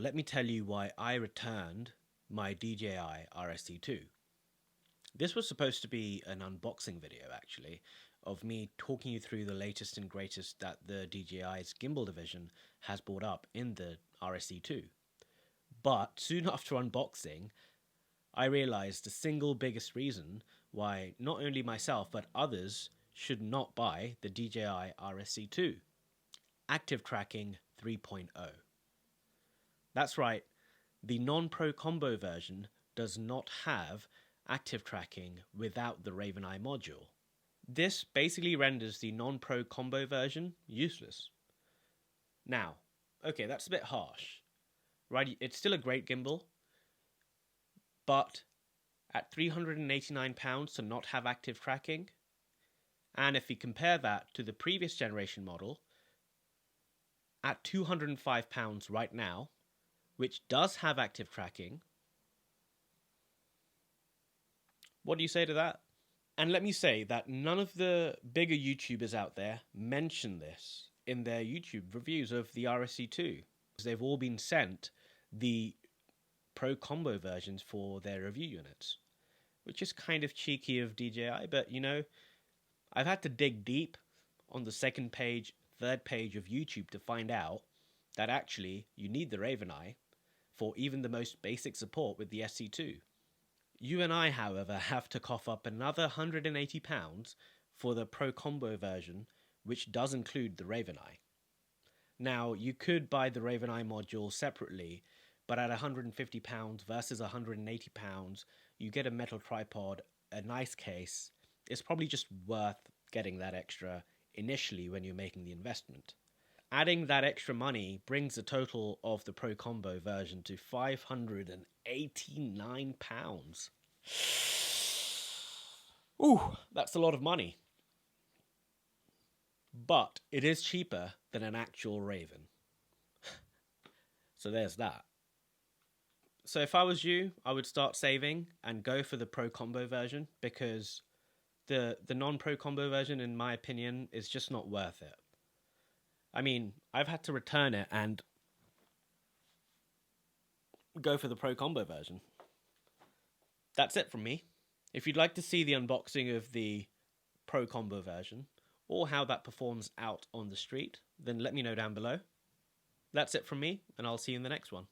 Let me tell you why I returned my DJI RSC 2. This was supposed to be an unboxing video, actually, of me talking you through the latest and greatest that the DJI's gimbal division has brought up in the RSC 2. But soon after unboxing, I realized the single biggest reason why not only myself but others should not buy the DJI RSC 2. Active Tracking 3.0. That's right, the non-Pro combo version does not have active tracking without the Raven Eye module. This basically renders the non-Pro combo version useless. Now, okay, that's a bit harsh, right? It's still a great gimbal, but at £389 to not have active tracking, and if we compare that to the previous generation model, at £205 right now, which does have active tracking, what do you say to that? And let me say that none of the bigger YouTubers out there mention this in their YouTube reviews of the RSC2. They've all been sent the Pro Combo versions for their review units, which is kind of cheeky of DJI, but you know, I've had to dig deep on the second page, third page of YouTube to find out that actually you need the Raven Eye for even the most basic support with the SC2. You and I, however, have to cough up another £180 for the Pro Combo version, which does include the Raven Eye. Now, you could buy the Raven Eye module separately, but at £150 versus £180, you get a metal tripod, a nice case. It's probably just worth getting that extra initially when you're making the investment. Adding that extra money brings the total of the Pro Combo version to £589. Ooh, that's a lot of money. But it is cheaper than an actual Raven. So there's that. So if I was you, I would start saving and go for the Pro Combo version, because the non-Pro Combo version, in my opinion, is just not worth it. I mean, I've had to return it and go for the Pro Combo version. That's it from me. If you'd like to see the unboxing of the Pro Combo version, or how that performs out on the street, then let me know down below. That's it from me, and I'll see you in the next one.